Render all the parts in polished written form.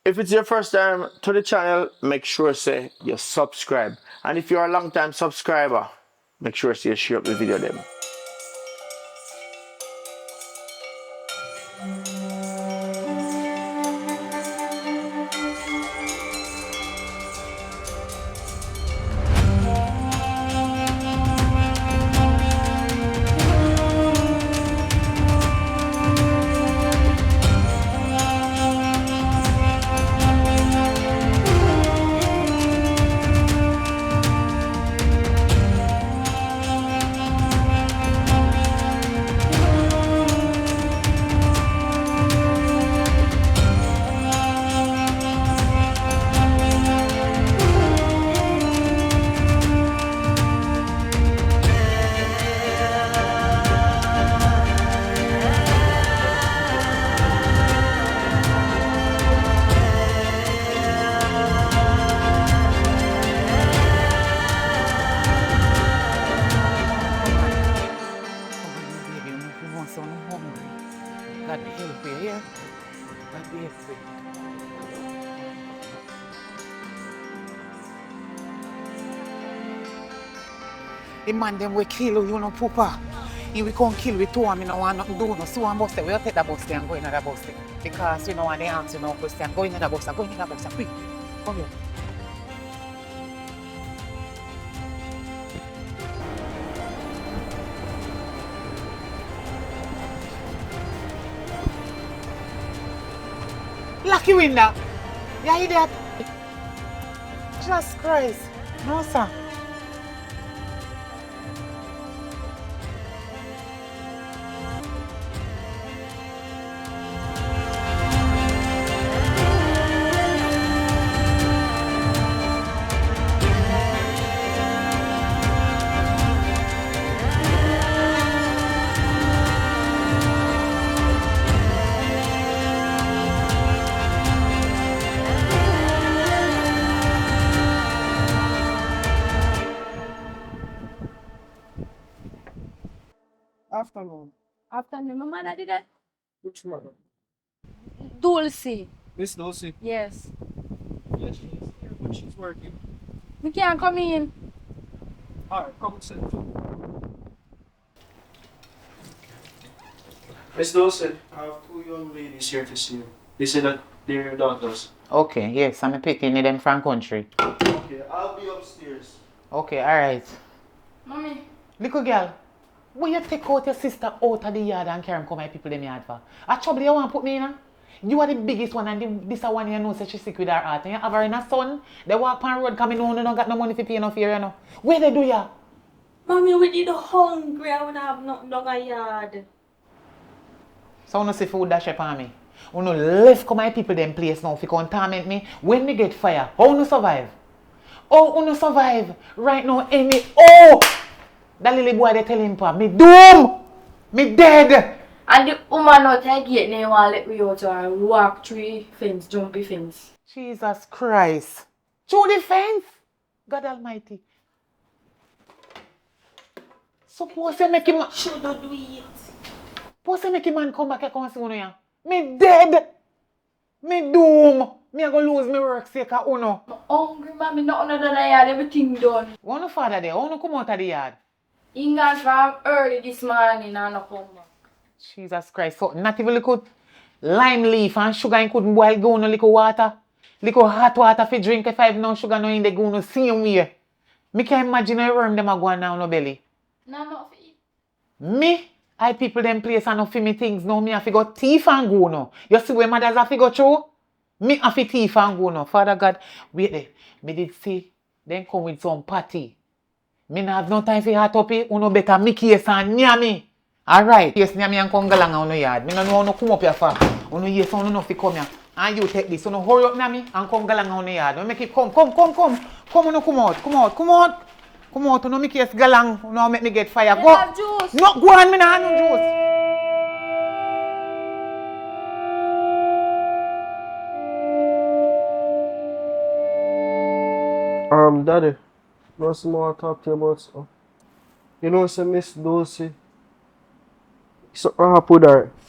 If it's your first time to the channel, make sure say you subscribe. And if you're a long time subscriber, make sure say you share up the video them. God help you here. God be help you. The man them will kill you, Poopa. He will come kill you too, and I don't want nothing to do. No, so I'm bus there. We'll take the bus there and go in the bus there. Because you know when they answer no question, go in the bus, go in the bus, quick. Come here. Lock you in there. You hear that? Jesus Christ. No, sir. Afternoon. Afternoon, my mother did that. Which mother? Dulce. Miss Dulcie. Yes. Yes, she's here, but she's working. We can't come in. Alright, come sit. Miss Dulcie, I have two young ladies here to see you. They say that they're your daughters. Okay, yes, I'm picking them from country. Okay, I'll be upstairs. Okay, alright. Mommy. Little girl, will you take out your sister out of the yard and carry come my people them yard for? A trouble you want to put me in? You are the biggest one, and this one you know say she sick with her heart. And you have her in a son. They walk on road coming home, they don't got no money to pay no fare, you know. Where they do ya? Mommy, we did hungry. I don't have nothing down a yard. So you see food dash upon me. You know left come my people them place now if you come torment me. When me get fire, how you survive? Oh, you survive right now any that little boy they tell him pa, me doom! Me dead! And the woman not take it now and let me out and walk through fence, jumpy fence. Jesus Christ. Through the fence? God Almighty. Suppose you make him Shoulda do it. suppose you make him man come back and come see uno ya. Me dead! Me doom! Me a go lose me work sake of uno. Hungry, mommy, nothing done a yard, everything done. One father there, uno come out of the yard. He gone from early this morning and not come back. Jesus Christ, so not even little lime leaf and sugar and couldn't boil go no little water. Little hot water for drink if I have no sugar no in the go no same way. Me can imagine a worm them a go on now no belly. No, not for eat. Me, I people them place and no for me things no me have to go thief and go no. You see where mothers have to go through? Me have to thief and go no. Father God, wait there. Me did see then come with some party. Me not have no time for hot up here. Uno better me case and near me. Alright, yes, near me and come galang on the yard. Me no know no come up here for. Uno yes, uno no fi come here. And you take this. Uno hurry up near me and come galang on the yard. Uno make it come. Come, uno come out. Come out, uno make it galang. Uno make me get fire. You Go. have juice. No, go on, me nah have no juice. Daddy, what's more to talk to you about stuff? You know, say Miss Dulcie. Something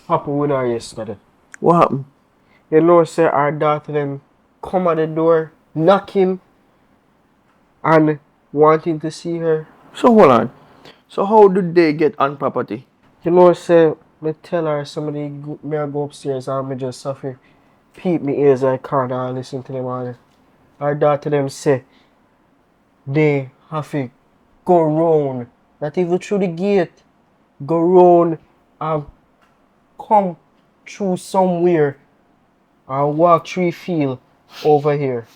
happened with her yesterday. What happened? You know, say our daughter them come at the door, knocking and wanting to see her. So hold on. So how did they get on property? You know, say me tell her somebody me I go upstairs and me just suffer. Peep me ears I can't and listen to them all. Our daughter them say they have to go round, not even through the gate, go round and come through somewhere and walk through field over here.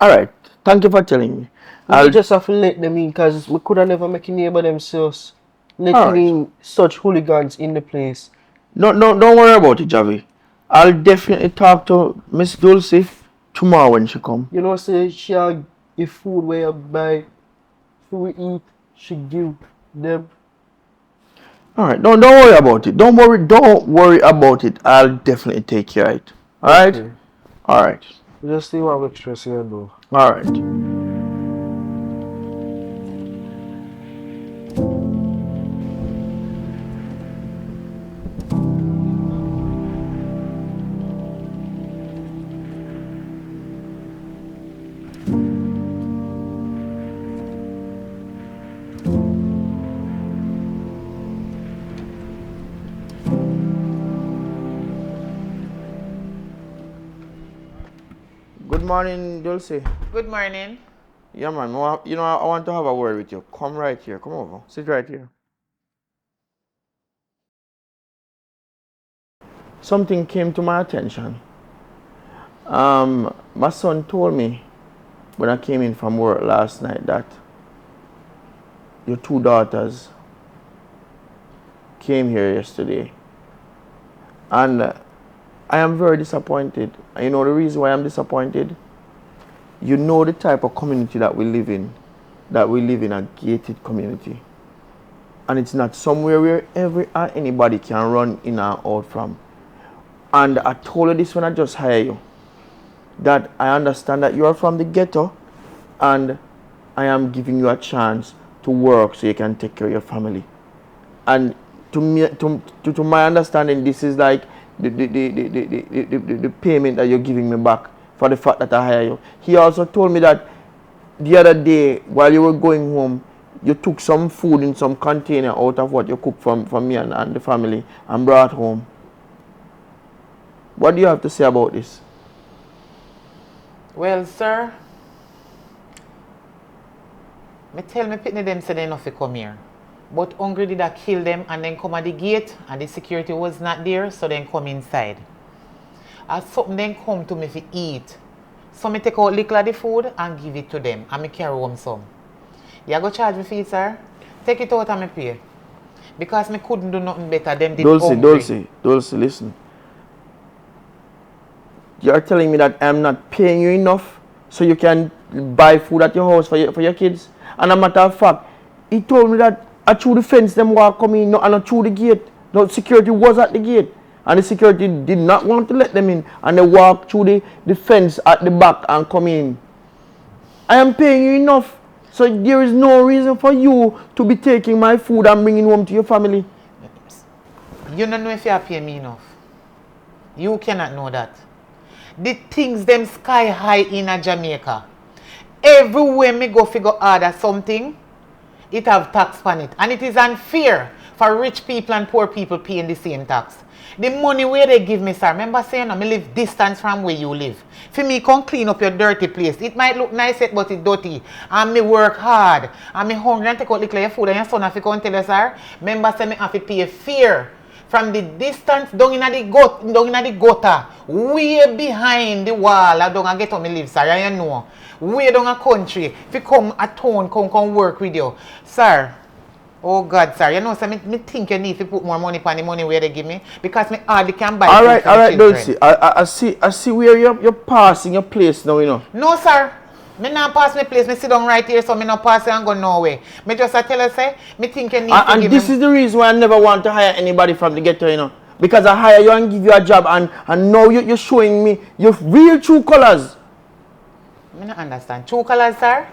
Alright. Thank you for telling me. We just have to let them in because we could have never make a neighbor themselves. Letting Alright. in such hooligans in the place. No, don't worry about it, Javi. I'll definitely talk to Miss Dulcie tomorrow when she come. You know, say she'll give food where you buy, food we eat, she give them. Alright, don't worry about it. Don't worry about it. I'll definitely take care of it. Alright? Okay. Alright. Just see what make sure you know. Alright. Good morning, Dulcie. Good morning. Yeah, man. I want to have a word with you. Come right here. Come over. Sit right here. Something came to my attention. My son told me when I came in from work last night that your two daughters came here yesterday. And I am very disappointed. And you know the reason why I'm disappointed? You know the type of community that we live in. That we live in a gated community. And it's not somewhere where anybody can run in and out from. And I told you this when I just hired you. That I understand that you are from the ghetto. And I am giving you a chance to work so you can take care of your family. And to me, to my understanding, this is like the payment that you're giving me back for the fact that I hire you. He also told me that the other day while you were going home, you took some food in some container out of what you cooked for me and the family and brought home. What do you have to say about this? Well, sir, me tell me pitney them say they enough to come here. But hungry did I kill them and then come at the gate and the security was not there, so then come inside. As something then come to me to eat. So me take out little of the food and give it to them and me carry home some. You go charge me for it, sir? Take it out and me pay. Because me couldn't do nothing better. Them did hungry. Dulcie, listen. You're telling me that I'm not paying you enough so you can buy food at your house for your kids? And a matter of fact, he told me that through the fence them walk come in and through the gate. No, security was at the gate. And the security did not want to let them in. And they walked through the fence at the back and come in. I am paying you enough. So there is no reason for you to be taking my food and bringing home to your family. You don't know if you are paying me enough. You cannot know that. The things them sky high in a Jamaica. Everywhere me go figure order something, it have tax on it. And it is unfair for rich people and poor people paying the same tax. The money where they give me, sir, remember saying I live distance from where you live. For me, come clean up your dirty place. It might look nice, but it's dirty. And me work hard. And me hungry and take out little your food and your son have to come tell you, sir. Remember say me have to pay fair. From the distance down in the gutter, way behind the wall, I don't get on me live, sir. You know. Way down a country. If you come a town, come work with you. Sir. Oh God, sir. You know, so me think you need to put more money on the money where they give me. Because me hardly can buy all right, Dulcie. I see where you're passing your place now, you know. No, sir. Me not pass my place. Me sit down right here, so me not pass it and go nowhere. Me just tell you, say, me think you need to and give this is the reason why I never want to hire anybody from the ghetto, you know. Because I hire you and give you a job and now you're showing me your real true colors. Me not understand. True colors, sir?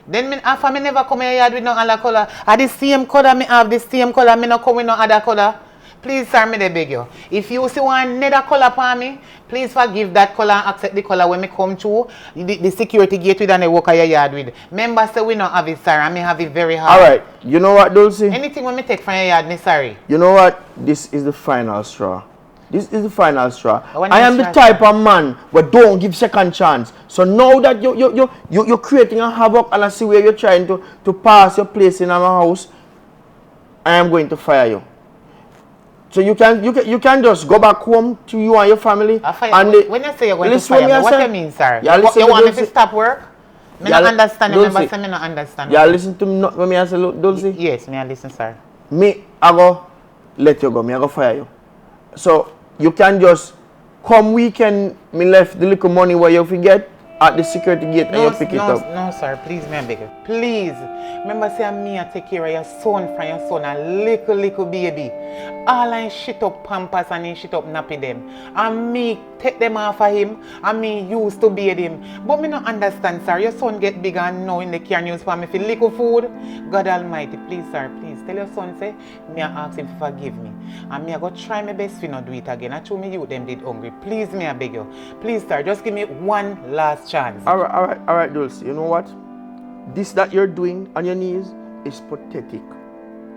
Then me after me never come here with no other color. Are the same color me have the same color, me not come with no other color. Please, sir, me dey beg you. If you see one another color for me, please forgive that color and accept the color when me come through. The security gate with and the work of your yard with. Remember, say we not have it, sir, and me have it very hard. Alright, you know what, Dulcie? Anything when me take from your yard, me sorry. You know what? This is the final straw. This is the final straw. When I you am the straw, type of man where don't give second chance. So now that you're creating a havoc and I see where you're trying to pass your place in my house, I am going to fire you. So you can just go back home to you and your family. When you say you're going to fire me, what do you mean, sir? You want me to stop work? Me not understand. Remember, say me not understand. Yeah, listen to me when me say, Dulcie? Yes, me I listen, sir. I go let you go. I go fire you. So you can just come weekend. Me left the little money where you forget at the security gate and you pick it up. No, sir. Please, me I beg you. Please. Remember, say me I take care of your son from your son, a little baby. All I shit up pampers and he shit up nappy them. And me take them off of him and me used to bathe him. But me not understand, sir. Your son get bigger and now in the care news for me for little food. God Almighty, please, sir, please. Tell your son, say, me I ask him to forgive me. And me I go try my best to not do it again. I told me you them did hungry. Please, me I beg you. Please, sir, just give me one last chance. Alright, Dulcie. You know what? This that you're doing on your knees is pathetic.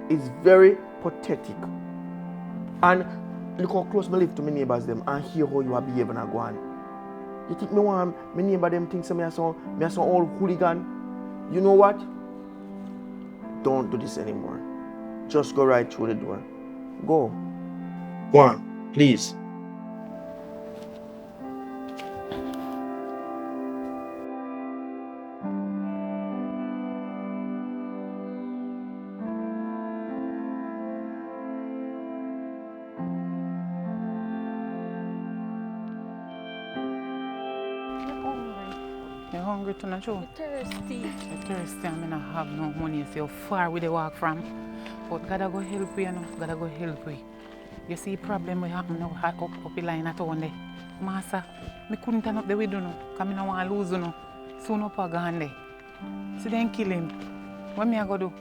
It's very pathetic. And look how close me live to my neighbors them and hear how you are behaving and go on. You think me want my neighbor them think me as some old hooligan? You know what? Don't do this anymore. Just go right through the door. Go. Go on, please. You're hungry too, not true? Thirsty. You're thirsty and I don't have no money. So you're far with the walk from. But God go help you, you know. God go help you. You see the problem we have now up the line at one day. Master, I couldn't turn up the window no. Because I don't want to lose you no. Soon up a gone there. So then kill him. What me I go do?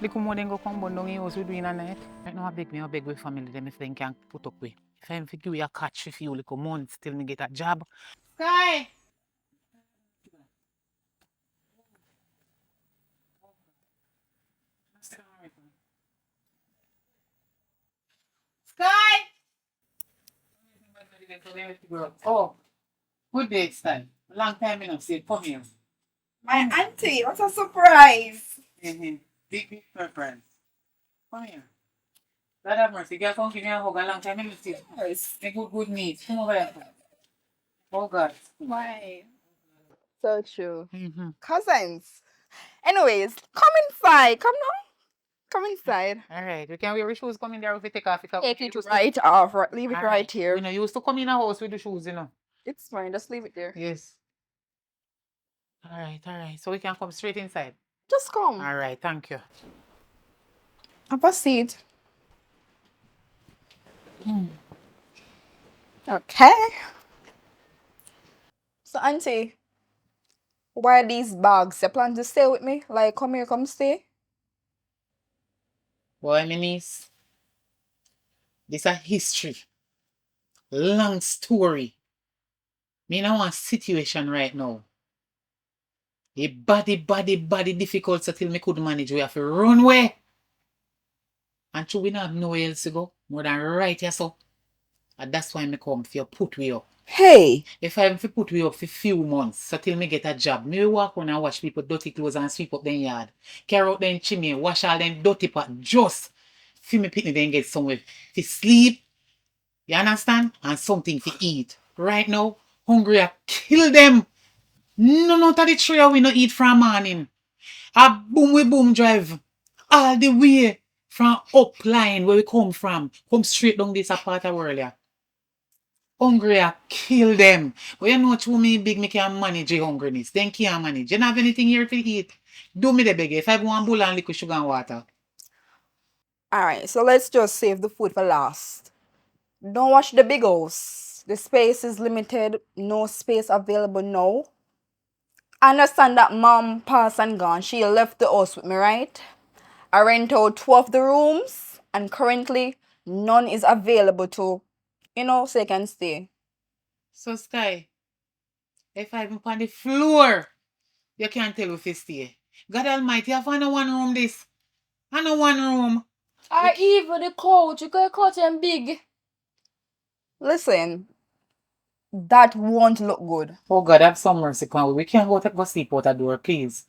Little more than go come down in house we doing a night. Right now I beg with family them if they can put up with. If I'm for you a catch for you little months till me get a job. Sky! Sky! Oh, good day, Sky. Long time I don't see. Come here. My auntie, what a surprise! Big preference. Come here. Lord have mercy. Girl, come give me a hug. A long time I don't see. Yes. Make good needs. Come over here. Oh, God. Why? So true. Mm-hmm. Cousins. Anyways, come inside. Come now. Come inside. All right. We can wear your shoes. Come in there if we take off. Take it right off. Leave it All right here. We know you used to come in a house with the shoes, you know. It's fine. Just leave it there. Yes. All right. So we can come straight inside. Just come. All right. Thank you. Have a seat. Okay. So, auntie, why are these bags? You plan to stay with me? Like, come here, come stay? Boy, my niece. This a history. Long story. Me in a situation right now. A body difficult so till me could manage. We have to run away. And true, we not have nowhere else to go. More than right here, so. And that's why me come for you put we up. Hey. If I have to put we up for few months, so till me get a job, me walk on and wash people dirty clothes and sweep up their yard. Carry out them chimney, wash all them dirty pot, just for me picnic then get somewhere to sleep. You understand? And something to eat. Right now, hungry I kill them. None of the three we no eat from morning. A boom drive all the way from upline where we come from. Come straight down this part of world here. Hungry I kill them. But you know what me big me can manage the hungriness. Then can't manage. You don't have anything here to eat. Do me the beg. If I have one bowl and liquid sugar and water. Alright, so let's just save the food for last. Don't watch the big house. The space is limited. No space available now. I understand that mom passed and gone. She left the house with me, right? I rent out 2 of the rooms. And currently, none is available to, so you can stay. So Sky, if I'm on the floor, you can't tell if you stay. God Almighty, I find a one room this. I know one room. Or even the couch, you could cut him big. Listen, that won't look good. Oh God, have some mercy, can we? We can't go sleep out the door, please.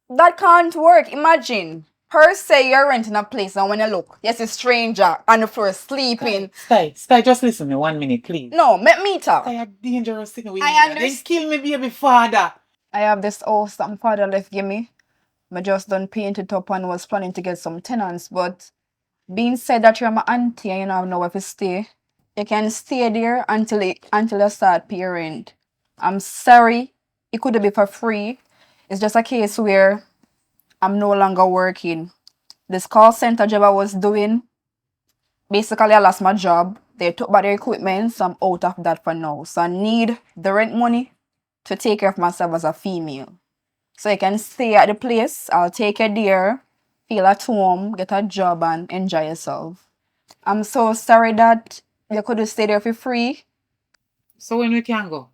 That can't work. Imagine. Her say you're renting a place and when you look, yes, a stranger on the floor sleeping. Sky, just listen to me 1 minute, please. No, let me talk. Sky, you're dangerous thing with I me. Then understand. kill me, baby father. I have this house that my father left give me. I just done paint it up and was planning to get some tenants, but being said that you're my auntie and you don't have nowhere to stay, you can stay there until you start paying rent. I'm sorry, it could be for free. It's just a case where I'm no longer working. This call center job I was doing, basically I lost my job. They took back the equipment, so I'm out of that for now. So I need the rent money to take care of myself as a female. So you can stay at the place, I'll take you there, feel at home, get a job and enjoy yourself. I'm so sorry that you couldn't stay there for free. So when we can go?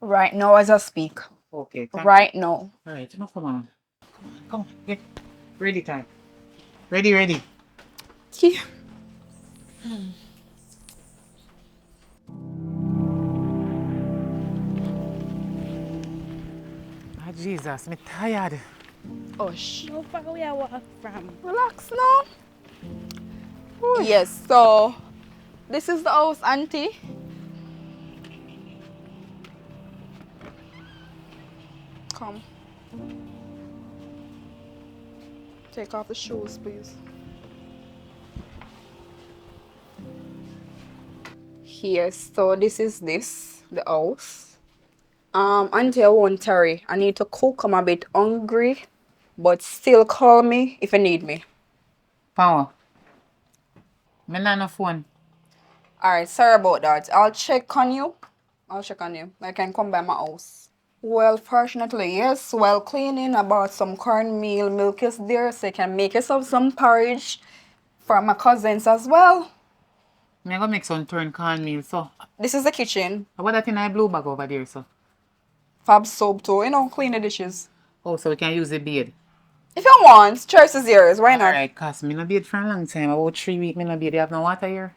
Right now as I speak. Okay, thank Right you. now. Alright, no, come on. Come on, get ready time. Ready. Yeah. Ah, Jesus, me tired. Hush. How far we are walk from? Relax now. Yes, so this is the house, auntie. Come. Take off the shoes, please. Here, so this is the house. Auntie, I won't tarry. I need to cook. I'm a bit hungry, but still call me if you need me. Power. Me not no phone. Alright, sorry about that. I'll check on you. I can come by my house. Well, fortunately, yes. While cleaning, I bought some cornmeal. Milk is there, so you can make yourself some porridge for my cousins as well. Me gonna make some turn cornmeal, so. This is the kitchen. How about that in a blue bag over there, so? Fab soap too. Clean the dishes. Oh, so we can use the beard. If you want, choice is yours. Why not? Alright, cause me no beard for a long time. About 3 weeks, me no beard. You have no water here?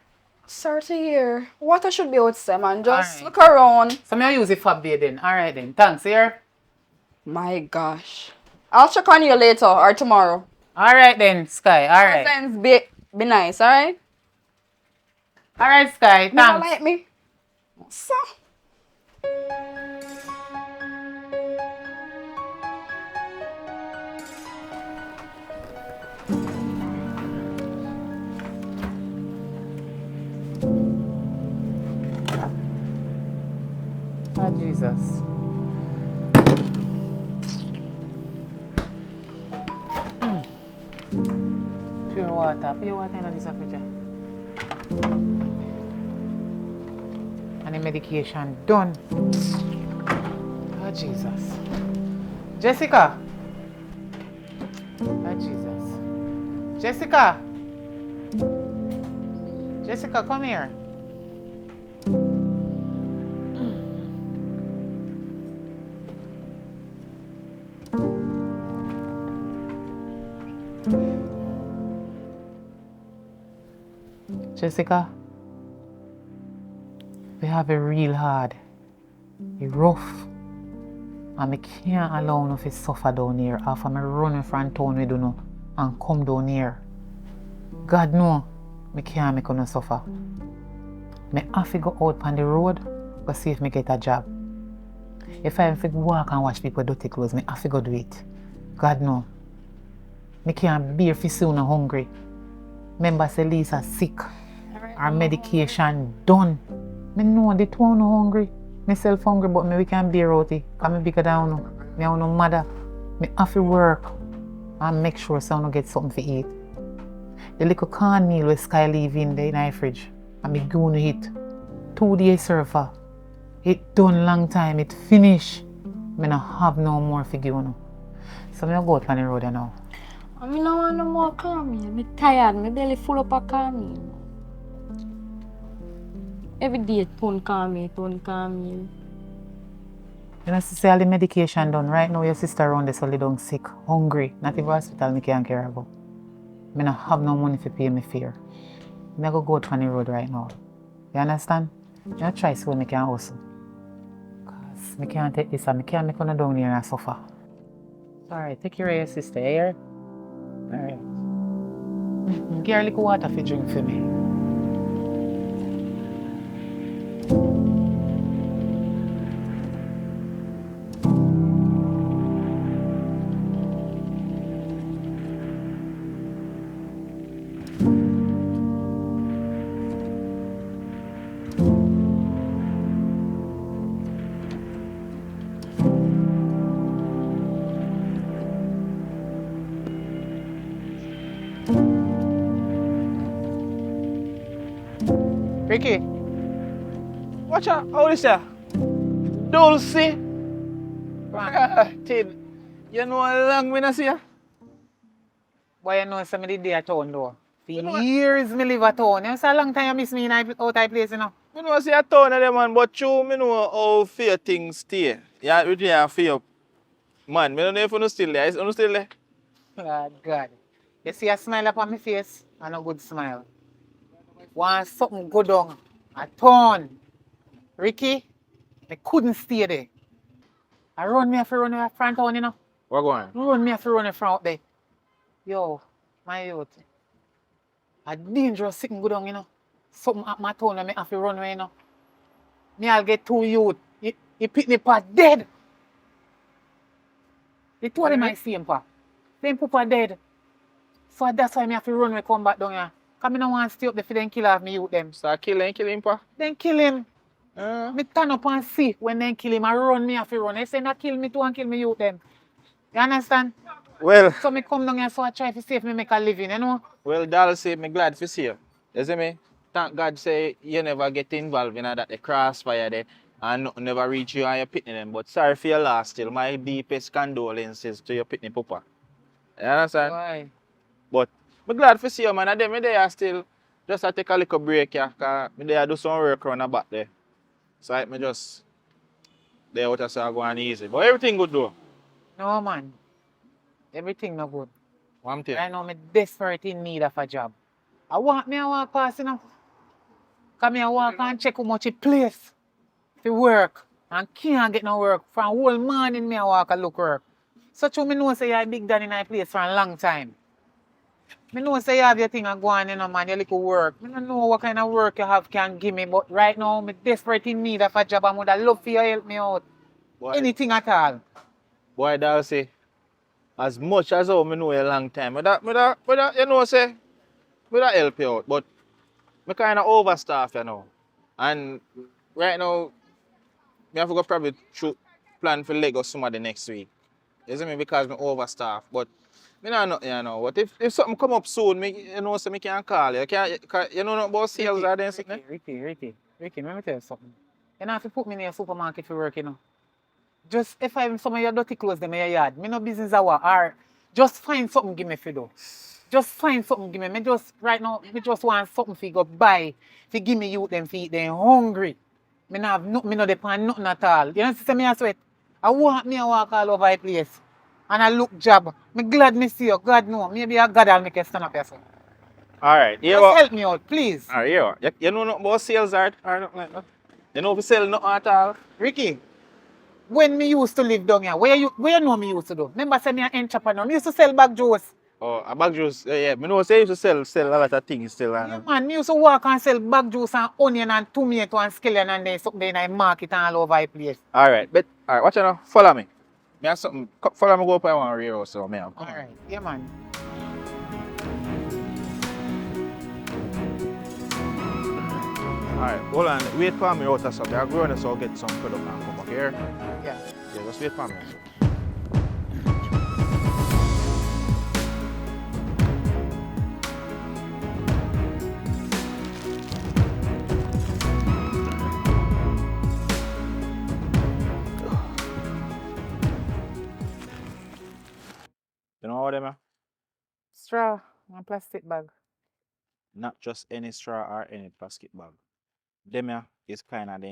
30 here. Water should be outside, man. Just Alright. look around. So me I use it for beard then. Alright then. Thanks, here. My gosh. I'll check on you later or tomorrow. Alright then, Sky. Alright. Cousins, be nice, alright? Alright, Sky. You don't Thanks. like me? So. Ah, Jesus. Pure water. Pure water in this fridge. And the medication done. Oh, Jesus. Jessica. Oh, Jesus. Jessica. Jessica, come here. Jessica, we have it real hard. It's rough. And I can't allow you to suffer down here after me running from town with you and come down here. God know, I can't make you suffer. I have to go out on the road to see if I get a job. If I have to walk and watch people dirty clothes, I have to go do it. God know. I can't bear to see you hungry. Remember, say Lisa sick. Our medication done. I know the two are hungry. Myself hungry, but we can bear out it. Because I bigger than you. I have no mother. I have to work and make sure so I get something to eat. The little cornmeal with Sky leave in the fridge. And I go to eat. 2 days server. It done long time. It finish. I don't have no more for you. So I go out on the road now. I mean, no want no more caramel. Me tired. My belly full up of caramel. Every day, ton caramel, ton caramel. You know, sister, all the medication done. Right now, your sister around this only down sick, hungry. Not even hospital me can't care about. Me not have no money to pay me fare. Me go out on the road right now. You understand? You try so me can hustle. Cause me can't take this and me can't make on down here and suffer. Alright, take care of your sister, you hear? Alright. Get a little water for drink for me. Ricky, Watch out, how is that? Dulce. Tin, you know how long me not see ya? boy, you know some of the day at town though. For You know- years me live at town. You know, so long time you miss me in out of place, you know. Me know see a ton of them man, but you me know how fear things stay. Yeah, with you and fear. Man, me don't know if you still there. Is you still there? God. You see a smile upon my face? And a good smile. Want something go down. A town. Ricky, I couldn't stay there. I run me if I run in front town, you know. What going? Run me if I run in front out there. Yo, my youth. A dangerous sitting go down, you know. Something at my town and me have to run away, you know. Me I'll get two youth. He pick me pa dead. The two of them I see him pa. Them papa dead. So that's why me have to run away come back down here. Cause me no want to stay up there for them kill off me youth them. Start kill him, pa. Then kill him. Me turn up and see when they kill him. I run me have to run. They say not kill me too and kill me youth them. You understand? Well, So me come down here so I try to save me make a living, you know? Dulce, me glad to see you. You see me? Thank God say you never get involved in that the crossfire there and nothing never reach you and your pitney them. But sorry for your loss still. My deepest condolences to your pitney papa. You understand? Why? But me glad to see you, man. And then me there still just I take a little break here, cause me there do some work around the back there. So I me just there out so I go on easy. But everything good though. No man. Everything no good. One thing. Right now me desperate in need of a job. I walk past, you know. Come here walk and check how much it place to work. And can't get no work. From whole morning me I walk and look work. So true me know say you're big down in a place for a long time. Me know say you have your thing and go on, you know, man, your little work. Me don't know what kind of work you have can give me, but right now me desperate in need of a job and would love for you to help me out. Boy, Anything at all. boy Dulce, as much as how me know you a long time, you know say, me that help you out, but me kinda overstaff, you know. And right now, me have to go probably plan for Lagos somebody next week. You see me? Because me overstaff. But me not know, you know. But if something come up soon, me you know so me can call you. You know nothing about sales or then something? Ricky, let me tell you something. You don't have to put me in a supermarket for work, you know. Just if I have some of your dirty clothes them in your yard, me no business hour or just find something give me for do. Just find something give me. Me just right now, me just want something for go buy. For give me youth them feed them hungry. Me no have nothing, me no depend nothing at all. You know see me I sweat. I walk all over the place. And I look job. Me glad me see you. God know. Maybe a God will make you stand up yourself. Alright, Just help me out, please. Alright, you know nothing about sales or nothing like that? You know if you sell nothing at all? Ricky, when me used to live down here, where you know me used to do? Remember say me an entrepreneur. Me used to sell bag juice. Oh, a bag juice, yeah. Me know say you used to sell a lot of things still. Yeah, man, me used to walk and sell bag juice and onion and tomato and scallion and then something in the market and all over the place. Alright, watch you now. Follow me. Me have something. Follow me go up I want to rear out so me have. Come on. Alright, yeah man. Alright, hold on. Wait for me out of something. I'll go in so I'll get some product and come back here. Yeah. Yeah, just wait for me. You know what I mean? Straw and plastic bag. Not just any straw or any plastic bag. Them yeah is kind of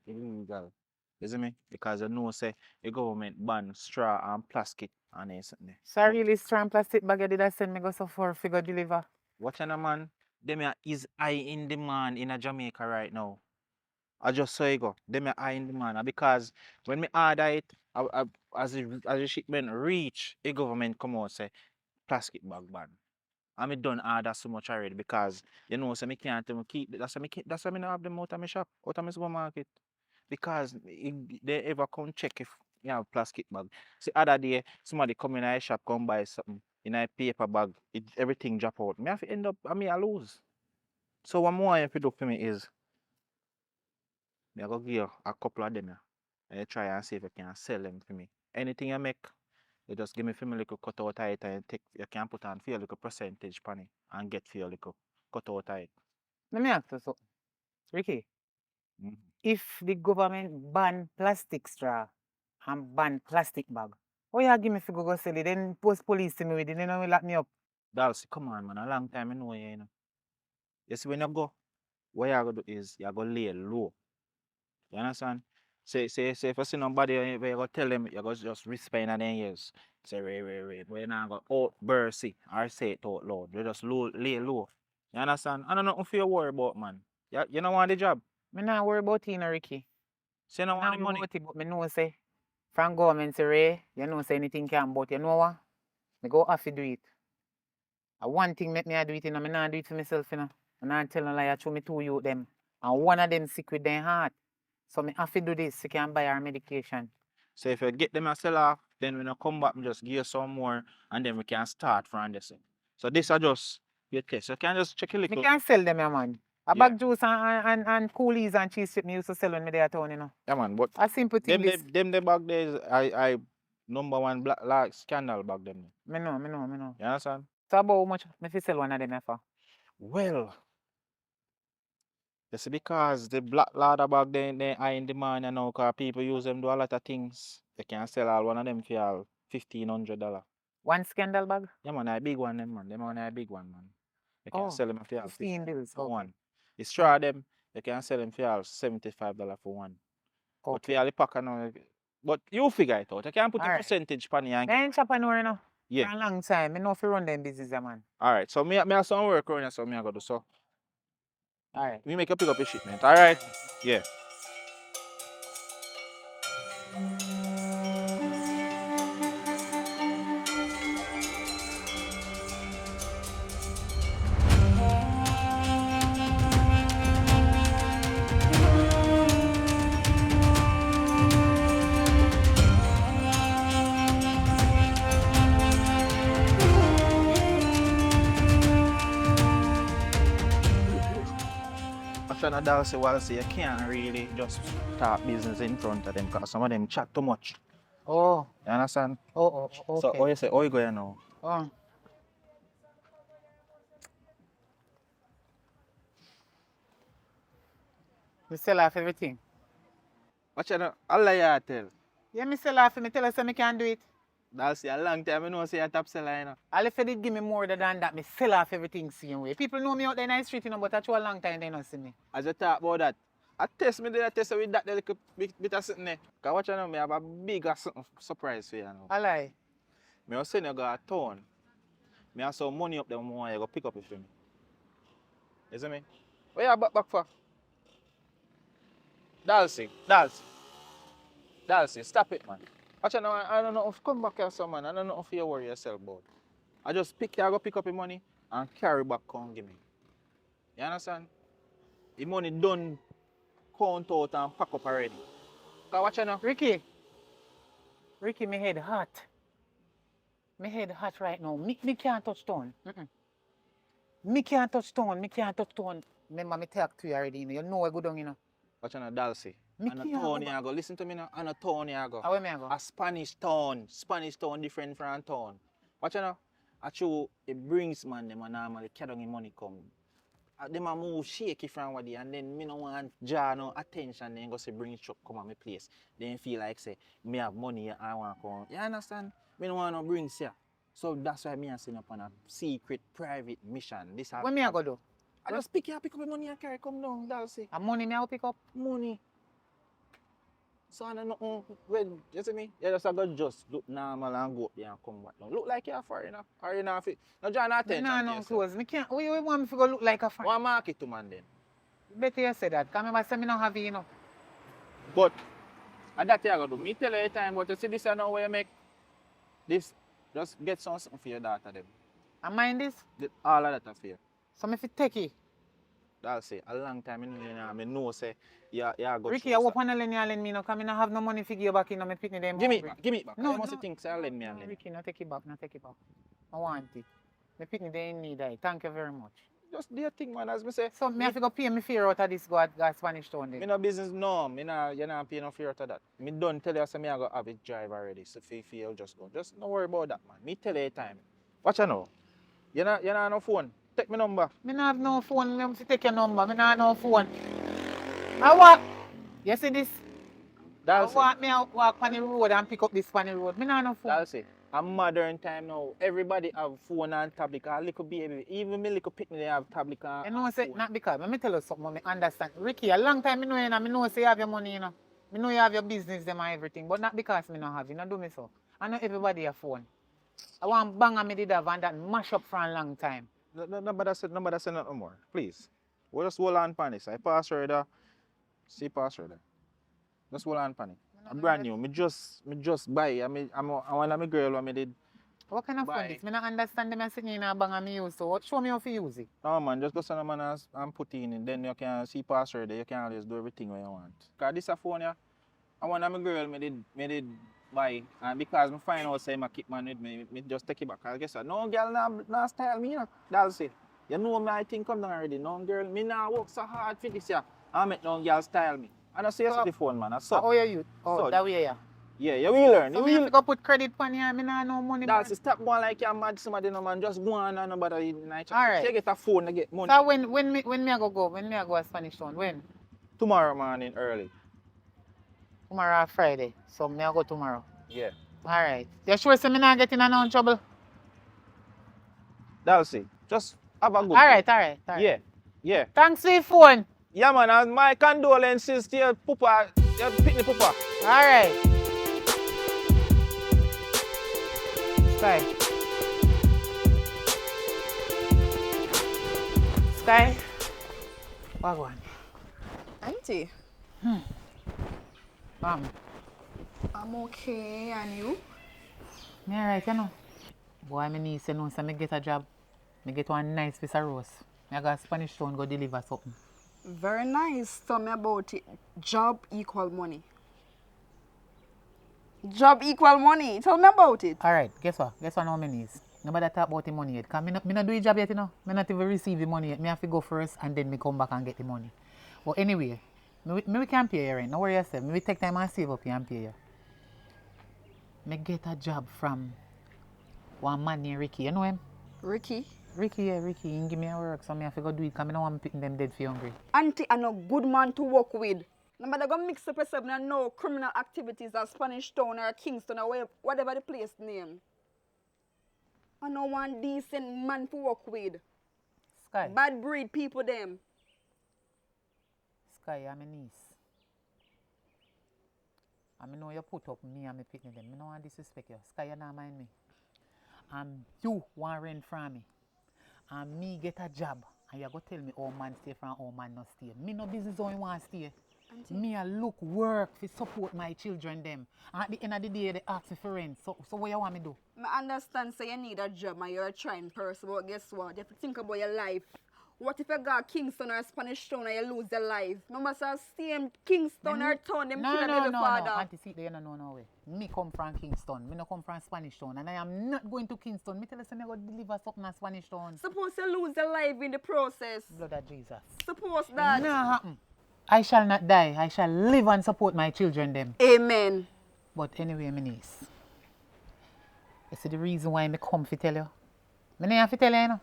illegal. You see me? Because you know say the government ban straw and plastic and something. So really straw and plastic bag you did I send me go so far figure deliver. Watch on man. Them yeah is high in demand in a Jamaica right now. I just saw it go. Them are high in demand. And because when me order it, as the shipment reach, the government come out say plastic bag ban. And me done order so much already because you know so me can't even keep that's why me not have them out of my shop, out of my supermarket. Because they ever come check if you have plastic bag. See other day somebody come in a shop come buy something in a paper bag, everything drop out. Me have to end up I lose. So what more you do for me is me I go give you a couple of them yeah. And you try and see if you can sell them for me. Anything you make, you just give me for me little cut out of it and you can put on for your little percentage on it and get for your little cut out of it. Let me ask you something. Ricky, Mhm. if the government ban plastic straw and ban plastic bag, oh you give me figure go sell it, then post police to me with it, then they lock me up. Dalsy, come on man, a long time I know you, you know. You see when you go, what you gonna do is you go lay low. You understand? Say if you see somebody where you go tell them you go just whisper in their ears. Say wait. When you not go out bursty or say it out loud. You just lay low. You understand? I don't know if you worry about man. You don't want the job. Me not worry about it, no, Ricky. Say you don't Me want not the worry money. about it, but me know say from government say Ray, you know say anything can, but you know what? Me go have to do it. One thing make me I do it, you know, me not do it for myself, you know. I not tell no lie, I show me two youth them. And one of them sick with their heart. So me have to do this, so can buy our medication. So if you get them a sell off, then when you come back, me just give you some more and then we can start from this. So this are just your test. You can just check a Me little. can sell them, yeah, man. A Yeah. bag juice and coolies and cheese strip me used to sell when me there at town, you know. Yeah man, but A simple thing this. them the back there is I number one black like scandal back them. Me know. You understand? So about how much me fi sell one of them here for? Well, that's because the black ladder back then they are in demand you know, cause people use them do a lot of things. They can sell all one of them for all $1,500. One scandal bag? Yeah man, a big one them man. Them one a big one man. You can Oh, sell them for all 15 bills. for Okay. one. The straw them, you can sell them for all $75 for one. But for Okay. all the pack now, but you figure it out. You can put a Alright. percentage on it and Me ain't chop no, you know. yeah. For a long time. Me know fi run them business, yeah, man. Alright, so me have some work around here, so me I go do so. Alright. We make you pick up your shipment, alright? Yeah. After Nadal say, well, say you can't really just talk business in front of them because some of them chat too much. Oh. You understand? Okay. So, how you say, how you going now? Oh. Me sell off everything. Watch out, Allah you tell. Yeah, me sell off. Me tell her say me can do it. That's a long time I know say you're top seller, you know. All if you did give me more than that, me sell off everything same way. People know me out there in the street, you know, but that's a long time they don't see me. As you talk about that, I test me, did I test with that little bit of something there? Because watch out now, me have a bigger surprise for you now. I lie. Me was saying you go a town. Me have some money up there more, you go pick up it for me. You see me? Where you back for? Dalsy, stop it, man. Actually, no, I don't know if come back here, some man. I don't know if you worry yourself about. I just go pick up your money and carry back come give me. You understand? The money done count out and pack up already. Cause watch now. Ricky, me head hot. Me head hot right now. Me can't touch stone. Me can't touch stone. Remember me talk to you already, you know. You know I go down, you know. Watch now, Dalsy. Me And a can't town go you go. Listen to me now. And a town you go. Where me I go? A Spanish town. Spanish town different from town. Watch now. Actually, it brings man them and normally carry down the money come. Them a move shaky from what they and then me no want draw no attention then go say bring truck come on my place. Then feel like say me have money I want come. You understand? Me no want no brings here. So that's why me I send up on a secret private mission. This What me I go do? I just pick up the money and carry come down, Dalsy. A money me I pick up? Money. So I don't know when you see me, you just go just look normal and go up there and come back. Now look like you're a foreigner. Or you not fit. Now draw no attention. Nah, to no yourself. clothes. Me can't. What you want me to go look like a fan? One market to man then. Better you say that. Cause remember say me not have it, you know. But that you gotta do. Me tell you every time, but you see this is now where you make this. Just get something for your daughter them. I mind this. All of that for you. So me fi take it. That'll say a long time I know say yeah go. Ricky, I hope you lend me no, cause me not have no money to give back in my picnic them. Give me it back. No, I must no. think say lend me and No, lend. Ricky, no take it back, no take it back. I want it. My picnic they in need that. Thank you very much. Just do your thing, man. As me say. So me have to go pay me fare out of this go Spanish town Me then. no business no. Me nah you not pay no fare to that. Me done tell you say me I go have it drive already. So if you just go. Just don't worry about that, man. Me tell you every time. Watch you now. You not no phone. Take my number. Me not have no phone, me have to take your number. Me not have no phone. I walk. You see this? That's I walk on the road and pick up this on the road. Me not have no phone. That's it. A modern time now. Everybody have phone and tablet. A little baby, even me little picnic, they have tablet and You know, say, phone. not because. Let me tell you something, me understand. Ricky, a long time me know you, and me know say you have your money, you know. Me know you have your business them and everything, but not because me not have it. Not do me so. I know everybody have phone. I want bang and me did have and that mash up for a long time. Nobody said nothing more. Please. We'll just hold on pan this. I pass her there. See pass her there. Just hold on pan it. I'm brand new. Me just buy. I want my girl what me did. What kind of phone Bye. this? Me not understand them and sitting in a bang and me use so show me how to use it. No man, just go send a man and put in it. Then you can see pass her there. You can always do everything what you want. Cause this a phone yeah. I want my girl me did buy, and because me find out say my keep man with me just take it back. I guess no girl nah style me, you know. That's it. You know me I think come down already. No girl, me nah work so hard for this yeah. I make no girl style me. And I say yes So- to the phone man. I Oh, saw. you youth? Oh, So- that way yeah. Yeah, you will learn. So You me have will. to go put credit on you, me not no money. That's man. it. Stop going like you're mad somebody no man. Just go on and nobody night. Alright. You get a phone to get money. So when me I go a Spanish town? When? Tomorrow morning early. Tomorrow or Friday. So me I go tomorrow. Yeah. Alright. You sure say me not getting in no trouble? That's it. Just have a good Alright, day. alright. Yeah. Yeah. Thanks for your phone. Yeah, man, and my condolences to your papa, your picnic papa. Alright. Sky. Sky. Wagwan. Auntie, Mom. I'm okay, and you? Me alright, you know. Boy, me niece, you know, so me get a job. Me get one nice piece of roast. Me go to Spanish town go deliver something. Very nice. Tell me about it. Job equal money. Job equal money. Tell me about it. Alright, guess what? Guess what now me niece? Nobody talk about the money yet. Because me not do the job yet, you know. Me not even receive the money yet. Me have to go first and then me come back and get the money. But anyway, me can pay you rent. No worry yourself. Me will take time and save up here and pay you. Me get a job from one man named Ricky. You know him? Ricky. Ricky, yeah, Ricky. He give me a work, so me have to go do it because I don't want to pick them dead for hungry. Auntie, I'm a good man to work with. Nobody gonna mix up yourself and no criminal activities at Spanish Town or Kingston or whatever the place name. I know one decent man to work with. Sky. Bad breed people them. Sky, I'm a niece. I know you put up me and me picnic them. I don't want to disrespect you. Sky, you not mind me. You want rent from me. And me get a job. And you go tell me, oh man stay from, oh man not stay. Me no business how you want to stay. Auntie. Me a look work to support my children them. And at the end of the day, they ask me for rent. So what you want me do? I understand say you need a job and you're a trying person, but guess what? You have to think about your life. What if you go to Kingston or Spanish Town and you lose your life? Remember, so stay in Kingston or town, them No, kill no, baby no, father. no. Auntie, see, you don't know no way. Me come from Kingston. Me no come from Spanish Town. And I am not going to Kingston. Me tell you, say me go deliver something in Spanish Town. Suppose you lose your life in the process. Blood of Jesus. Suppose that. No happen. I shall not die. I shall live and support my children them. Amen. But anyway, my niece. You see the reason why I come to tell you? I don't have to tell you, you know.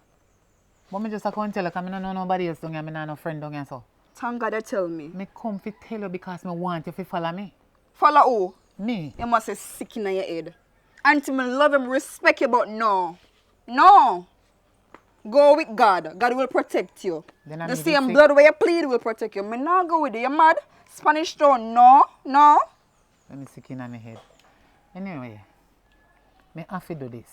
But I just come tell you because I don't know nobody else down here. I don't have no friend down here. So. Thank God you tell me. I come to tell you because I want you to follow me. Follow who? Me. You must be sick in your head. Auntie, me love him, respect you, but no. No. Go with God. God will protect you. Then I The need same it blood where you plead will protect you. Me not go with you. You mad? Spanish town. No. No. Let me sick in my head. Anyway, me have to do this.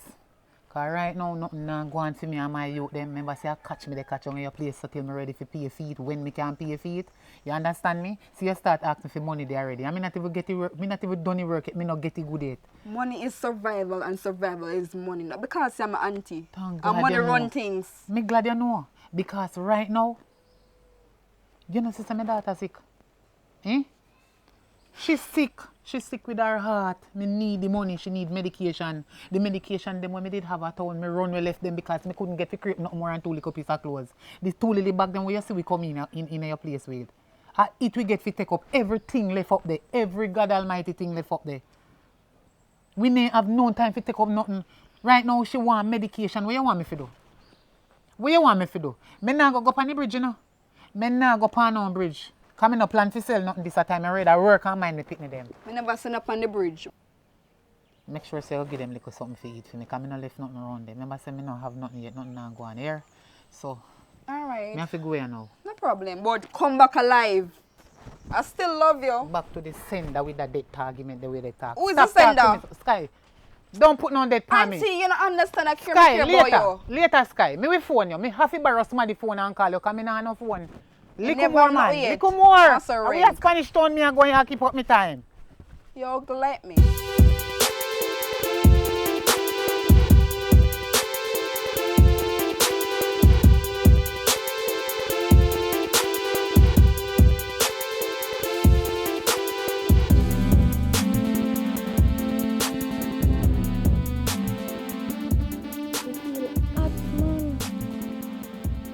Cause right now nothing now go on for me and my youth them. Remember say I catch me, they catch on your place so till me ready for pay feet when me can pay feet. You understand me? See you start asking for money there already. I mean not even get it work, me not even done the work yet, me not get it good yet. Money is survival and survival is money. Not because I'm an auntie. Thank And God money you know. run things. Me glad you know. Because right now, you know sister my daughter sick. Eh? She's sick. She's sick with her heart. Me need the money. She need medication. The medication them when me did have at town, me run we left them because me couldn't get to create nothing more than 2 little piece of clothes. These 2 little bag them where you see we come in your place with. It we get to take up everything left up there. Every God Almighty thing left up there. We may have no time to take up nothing. Right now she want medication. What you want me to do? What you want me to do? Me nah go up on the bridge, you know. Me nah go up on no bridge. Come in no plan to sell nothing this time. I rather work and mind me picnic them. Me never send up on the bridge. Make sure say you give them little something to eat for me. Cause me no left nothing around them. Remember say me no have nothing yet. Nothing now go on here. So Alright. me have to go here now. No problem. But come back alive. I still love you. Back to the sender with the death argument the way they talk. Who is Stop the sender? talking to me. Sky. Don't put no death on me. Auntie, you don't understand. I care Sky, about later. you. Later, Sky. Me will phone you. Me have to borrow somebody phone and call you because me not have no phone. Little never more, know man. yet. Little more. That's a Are we ring. at Spanish town? Me and going to keep up my time. You ugly like me.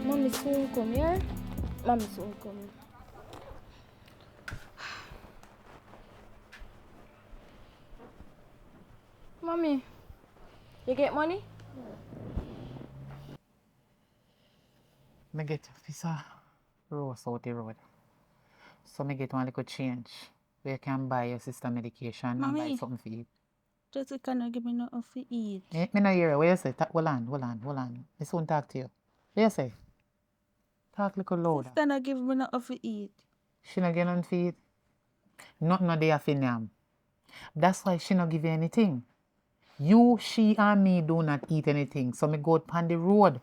Mommy soon come here. Mommy soon come. Mommy, you get money? Me get a piece of rose out the road. So me get one little change where you can buy your sister medication and buy Mommy. something for you. Jessica not give me nothing to eat. Me no hear you. What you say? Hold on. Me soon talk to you. What you say? Talk little louder. Sister not give me nothing to eat. She no get nothing for eat. Nothing no there for yam. That's why she no give you anything. You, she and me do not eat anything. So me go out on the road.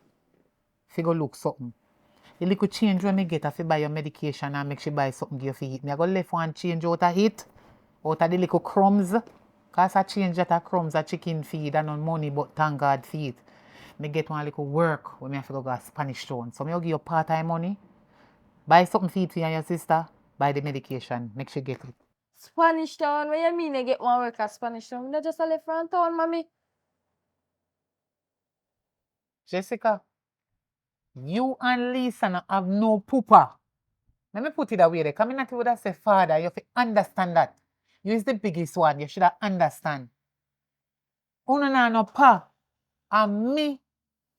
Fi go look something. The little change when me get if you buy your medication and make she buy something give you eat. Me I go left one change out of it. Out of the little crumbs. Cause I change that a crumbs a chicken feed and no money but thank God feed. Me get one little work when me have to go Spanish town. So me will give you part-time money. Buy something feed for you and your sister. Buy the medication. Make she get it. Spanish town? What you mean you get one work at Spanish town? You just a left from town, mommy. Jessica, you and Lisa no have no pooper. Let me put it away there. Come in at you would have said, Father, you have to understand that. You is the biggest one. You should have understand. Uno na no pa. And me,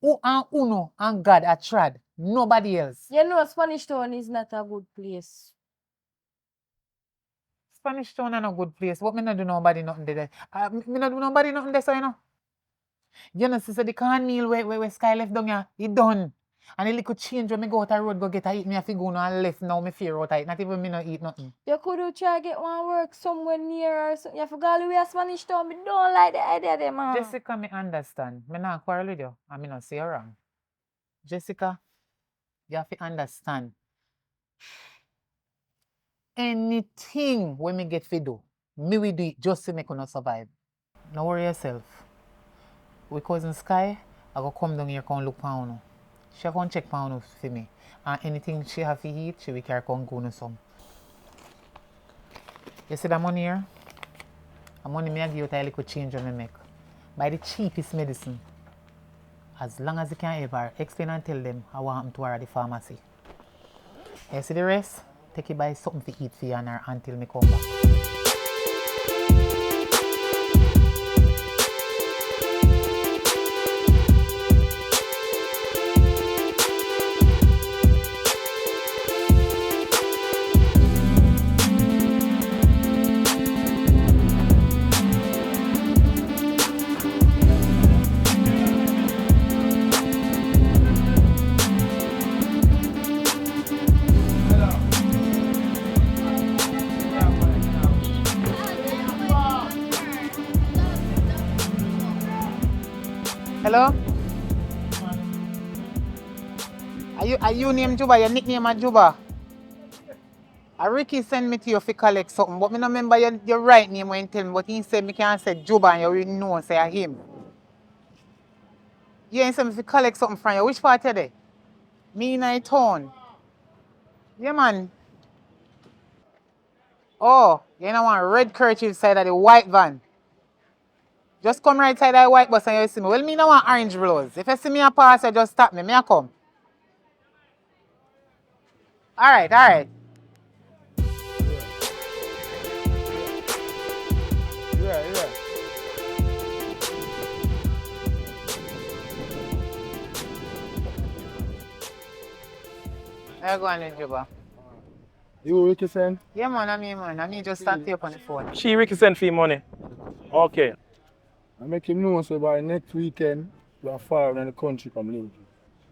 who and Uno and God are trad. Nobody else. You know Spanish town is not a good place. Spanish town is a good place. But me not do nobody nothing there. Me not do nobody nothing there, so you know. You know, sister, the cornmeal where Sky left down here, it done. And the little change when me go out the road, go get a eat, me have to go now and left now, me fear out of it. Not even me not eat nothing. You could try get one work somewhere near or something. You forgot all the way to Spanish town. Me don't like the idea there, man. Jessica, me understand. Me not quarrel with you. I mean, not say you wrong. Jessica, you have to understand. Anything when me get to do, me will do it just to make you not survive. Don't worry yourself. We cousin Sky, I go come down here and look for you. She come check for you for me. And anything she have to eat, she will carry come go no some. You see that money here? The money me I give you a little change when me make. Buy the cheapest medicine. As long as you can ever explain and tell them how happened to her at the pharmacy. You see the rest? Take it buy something to eat for you and her until me come back. Hello? Are you named Juba? Your nickname is Juba? Ricky send me to you to collect something, but I don't remember your right name when you tell me, but he said me can't say Juba and you already know say I him. You ain't send me to collect something from you. Which part are they? Me in a town. Yeah man. Oh, you know one red kerchief side of the white van. Just come right side of the white bus and you see me. Well, me no want orange blouse. If you see me a pass, you just stop me. Me a come. Alright, alright. Yeah. I go on with Juba. You Ricky send? Yeah man, I mean man. I mean just start you up on the phone. She Ricky send fee money. Okay. I make him know so by next weekend we are far in the country from Liverpool.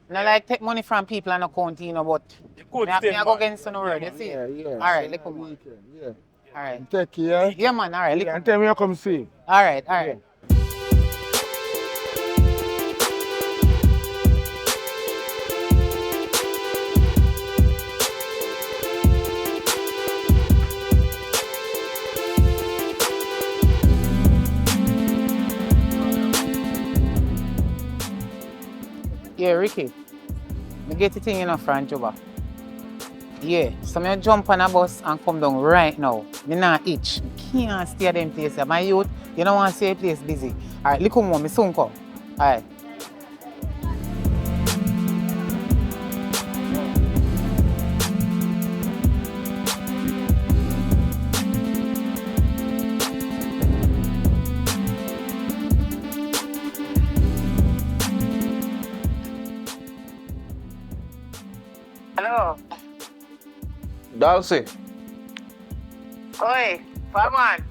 No like take money from people and account, you know, but Good me I thing, go man. against the word, you see? Alright, look on. Weekend, yeah. Alright. Take care. Yeah man, alright, look Yeah, on. and tell me you come see. Alright, alright. Yeah, Ricky. Me get the thing in a front Juba. Yeah, so me jump on a bus and come down right now. Me not itch. Me can't stay at them place. My youth, you don't want to see a place busy. Alright, look on me soon come. Alright. Hello. Dulcie, Oi, Farman.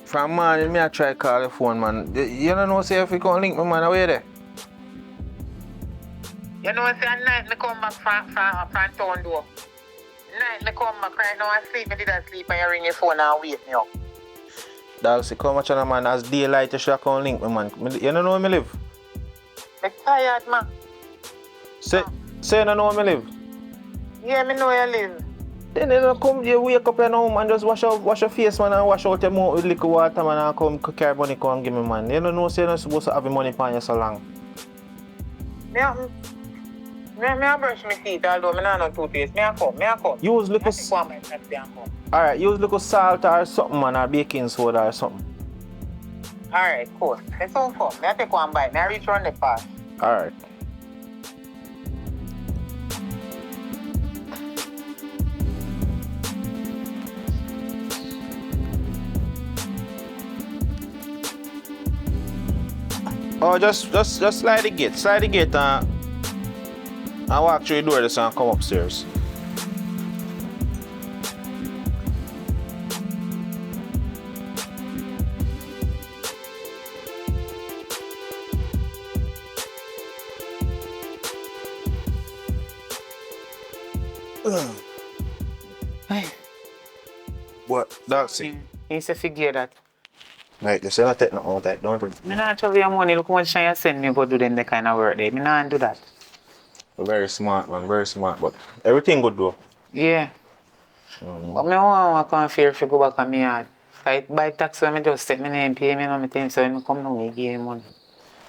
from morning me I try call the phone, man. You don't know say if you can link me, man, away there. You know, say at night me come back from town door. Night me come back right now and sleep. Me did not sleep and you ring your phone and wake me up. Dulcie, come watch on, man. As daylight you should come link me, man. You don't know where me live? Me tired, man. Say you don't know where me live? Yeah, me know you live. Then you don't come, you wake up now, man, just wash your face, man, and wash out your mouth with liquid water, man, and come carry money, come and give me, man. You don't know, say you're not supposed to have your money upon you so long. Me a brush my teeth, although me not no toothpaste. Me a come. Use I little, think one man can stay and come. alright, use little salt or something, man, or baking soda or something. Alright, cool. It's so fun. Me a take one bite. Me a reach around the pass. Alright. Oh, just slide the gate and walk through the door this and come upstairs. What? Dulcie? He said figure that. Right, just not take nothing out that, don't bring. Me not trouble your money. Look how much time you send me go do them the kind of work there. Me not do that. Very smart, man, very smart, but everything good though. Yeah. But me want to come fear if you go back on me yard. By taxi, I just set my name, pay me, my time, so I come down and give me money.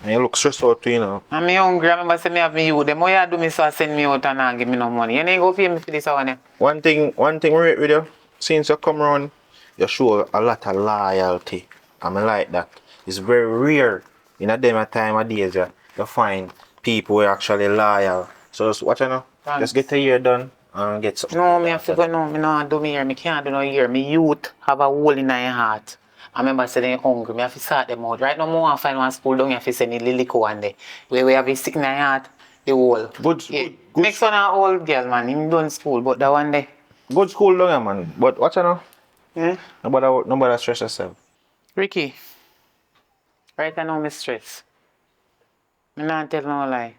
And you look stressed out too, you know. And me hungry, I remember say me have me you. Them how you do me so send me out and not give me no money. You ain't go pay me for this one. One thing we rate with you, since you come around, you show a lot of loyalty. I mean like that. It's very rare in a them time of days you find people who are actually loyal. So just watch you know. Thanks. Just get a year done and get something. No, me have to go no, me not do me here. Me can't do no here. Me youth have a hole in my heart. I remember saying they hungry. Me have to sort them out. Right now, I want to find one school down here to send the Lilico one day. Where we have a sick in my heart, the whole. Good, Yeah. good, good. Next one, an old girl, man. Him done school, but that one day. Good school down here, man. But watch you know. Yeah. Nobody stress yourself. Ricky, right now, me stress. Me not tell no lie.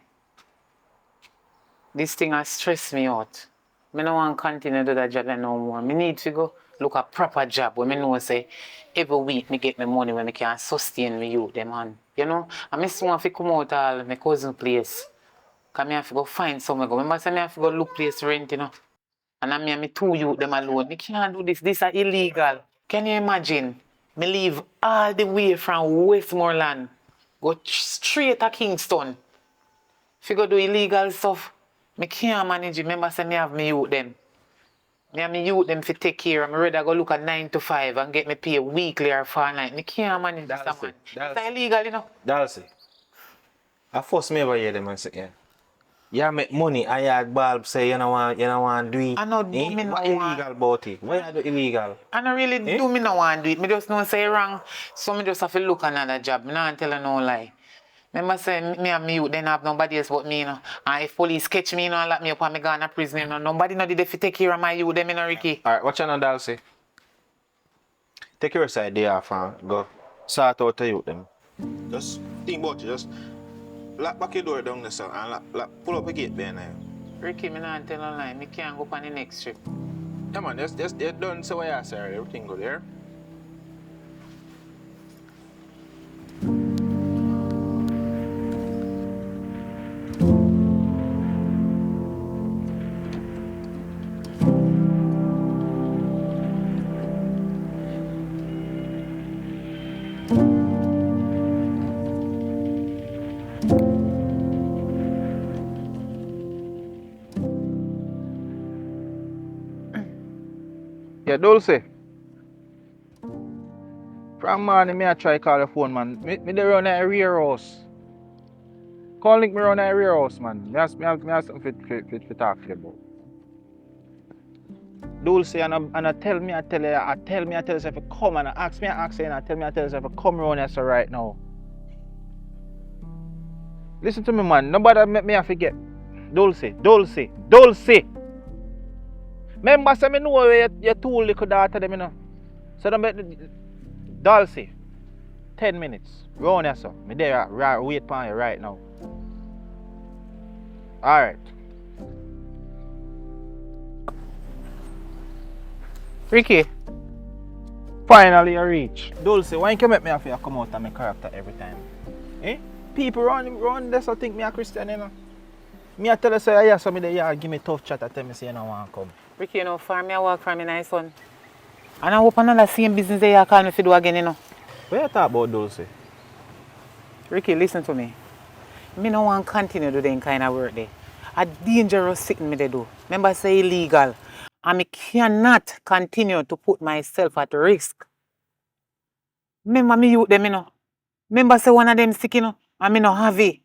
This thing has stressed me out. Me no want to continue to do that job no more. Me need to go look a proper job where me know say every week me get my money when me can sustain me youth them on. You know? And me soon have to come out all my cousin place. Cause me have to go find somewhere go. Remember say me have to go look place rent, you know. And I me and me two youth them alone. Me can't do this. This is illegal. Can you imagine? Me leave all the way from Westmoreland. Go straight to Kingston. If you go do illegal stuff, me can't manage it. Remember say me have me youth them. Me and me youth them fi take care. I'm ready to go look at 9 to 5 and get me pay weekly or fortnight. Me can't manage this, man. It's illegal, you know. Dalsy. I first me ever hear them and say, yeah. You make money, I had bulb say you don't want do it. I know do me no What want. illegal about it? Why you do illegal? I don't really do me no want do it. Me just know say wrong. So me just have to look another job. Me not tell you no lie. Remember say me and me youth then have nobody else but me, you know. And if police catch me, you know, and lock me up and me gone to prison, you know, nobody know did they fi take care of my youth, them, you know, Ricky. Alright, watch on Dalsy. Take your side day off and go sort out the youth them. Just think about it, just lock back your door down there sir, and pull up a gate behind you. Ricky, me not tell no lie. Me can't go on the next trip. Yeah man, just you're done so what you say, everything good there. Yeah, Dulce. From morning, me I try call the phone, man. Me dey run at a rear house. Call link me run at a rear house, man. Me have something to talk to you about. Dulce, and I tell me, I tell you, if you come and ask you, and I tell you, if you come around here so right now. Listen to me, man. Nobody make me have to forget. Dulce. Remember, say me know where your two little daughter them, you know. So don't make Dulce. 10 minutes. Round here, so. Me there, wait for you right now. Alright. Ricky. Finally you reach. Dulce, why you make me have to come out of my character every time? Eh? People run this I think me a Christian, you know. Me I tell you say yeah, so me there give me tough chat and tell me say you don't want to come. Ricky, you know, for me I work for me nice son. And I hope another same business that you call me to do again, you know. What you talk about, Dulce? Ricky, listen to me. Me no want continue do them kind of work there. A dangerous thing me they do. Remember say illegal. And me cannot continue to put myself at risk. Remember me youth them, you know. Remember say one of them sick, you know, and me no have it.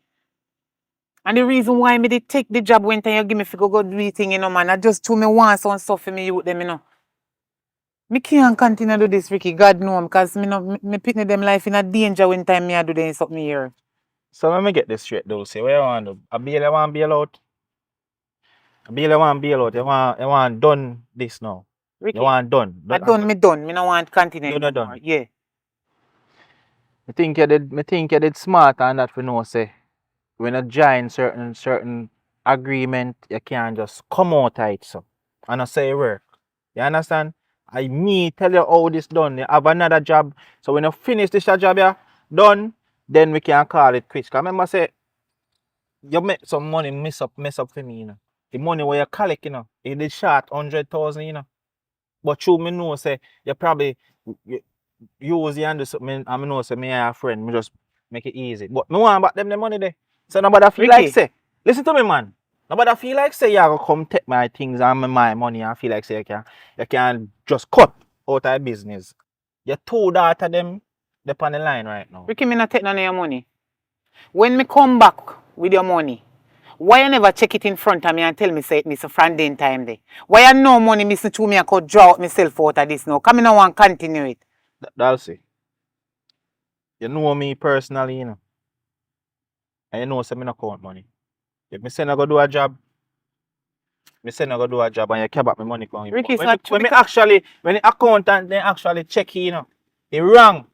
And the reason why me did take the job when you give me to go do the thing, you know, man, I just to me want some stuff for me youth them, you know. Me can't continue to do this, Ricky. God know, because me putting them life in a danger when time me I do them something here. So let me get this straight, Dulce. What you want to do? I barely want to bail out. You want done this now. Ricky, You want done. I done. Me no want continue Done, anymore. done. Yeah. I think you did smart and that for no say. When you join certain agreement, you can't just come out of it so. And I say work. You understand? I me tell you how this done. You have another job. So when you finish this job here, done, then we can call it quits. 'Cause remember say you make some money mess up for me, you know. The money where you collect, you know, it did short 100,000, you know. But you me know say you probably use you and do something. I know say me and a friend, me just make it easy. But me want back them the money there. So nobody feel Ricky. like say, listen to me, man. Nobody feel like say you go come take my things and my money and feel like say you can just cut out of business. Your two daughter them they're on the line right now. Ricky, me not take none of your money. When me come back with your money, why you never check it in front of me and tell me say it miss a friend in time there? Why you no money missing to me I could draw out myself out of this now? Come in now and continue it. Dulce, you know me personally, you know. And you know say me no count money. If me say I go do a job, and you care about my money coming. Ricky, When the accountant they actually check it, you know, it wrong.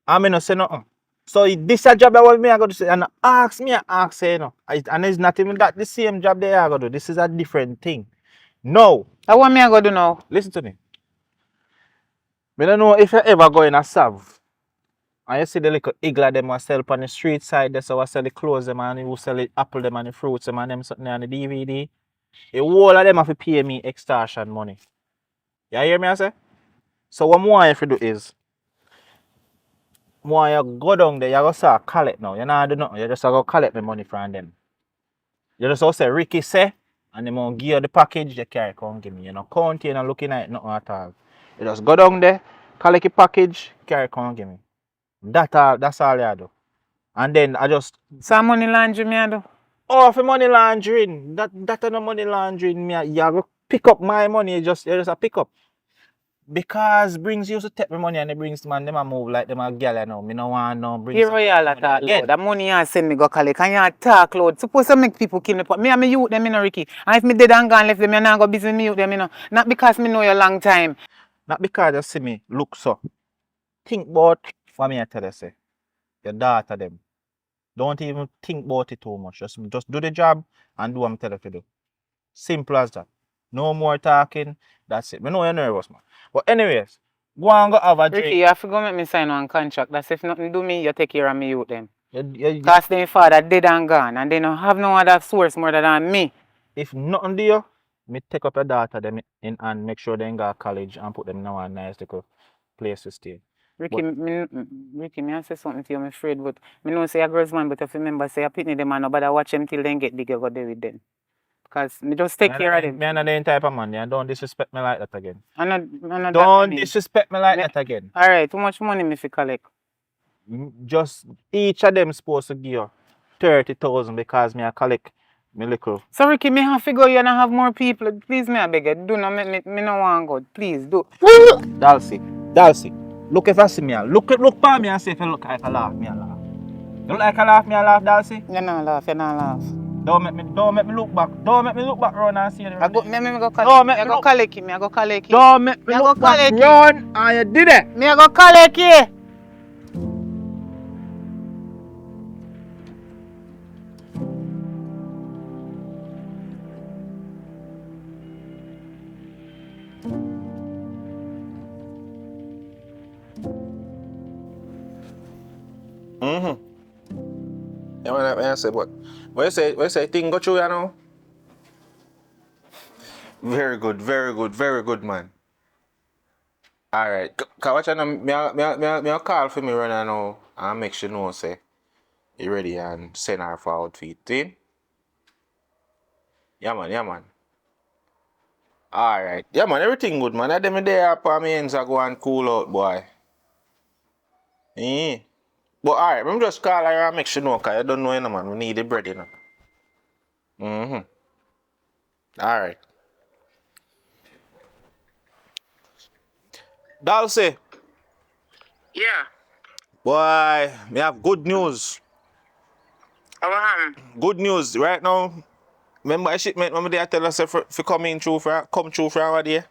I mean no say nothing. So this a job that what me I go to say and ask say, you know. And it's not even that the same job they are going to do. This is a different thing. No. What me I go do now? Listen to me. Me don't know if you ever go in a Sav and you see the little igla them who sell on the street side, they so sell the clothes them and who sell the apple them and the fruits them and them something on the DVD. The whole of them have to pay me extortion money. You hear me I say? So what more you have to do is more you go down there, you go start collect now. You not do nothing, you just go collect the money from them. You just go say Ricky say and them will give you the package, you carry come give me. You know, counting and looking at it nothing at all. You just go down there, collect the package, carry come give me. That's all you do. And then I just Some money laundry me I do. oh for money laundering. That no money laundering me. You go pick up my money, you just a pick up. Because brings used to take my money and it brings man them a move like them a girl you know. Me no want no bring Here some royal money at again. load. That money you send me go collect and you talk load. Supposed to make people kill me. But me and me youth them, you know, Ricky. And if me dead and gone left them, you not go busy with me youth them, you know. Not because me know you a long time. Not because you see me look so. Think about what me I tell you say. Your daughter them. Don't even think about it too much. Just do the job and do what I'm telling you to do. Simple as that. No more talking. That's it. I know you're nervous, man. But anyways, go and go have a Ricky, drink. you have to go make me sign one contract. That's if nothing do me, you take care of me youth them. You- Cause them father dead and gone and they don't have no other source more than me. if nothing do you, me take up your daughter them in and make sure they ain't got college and put them in a nice little place to stay. Ricky, But- Ricky, me I say something to you, I'm afraid, but me know say a girls man, but if you remember say a pitney them and nobody watch them till they get big, you go there with them. Cause me just take care of them. Me and the type of man, yeah. Don't disrespect me like that again. I'm not Don't that disrespect me like that again. Alright, too much money me fi collect. Just each of them supposed to give you 30,000 because me I collect me little. So Ricky, me have to go here and have more people. Please me I beg you, do not make me no want go. Please do. Dalsy, look if I see me, look by me and see if you look like a laugh, me a laugh. You look like a laugh, me a laugh, Dalsy. You not laugh, you not laugh. Don't make me look back. Don't make me look back round and see you. I go Don't collect. make Me I me go look. collect him. Me I go collect him. Don't make me Me look go back collect it. round and you did it. Me I go collect you. Yeah, when I say what? When you say thing go through, you know? Very good, man. Alright. Watch out, me a call for me right now and make sure you know say you ready and send her for outfit. See? Yeah man. Alright. Yeah man, everything good man. I dem there up on my ends I go and cool out boy. Eh. But alright, I'm just call her and make sure you know cause you don't know you know man. We need the bread you know. Alright. Dulce. Yeah. Boy, me have good news. Good news right now. Remember a shipment when they tell us if come through for our day?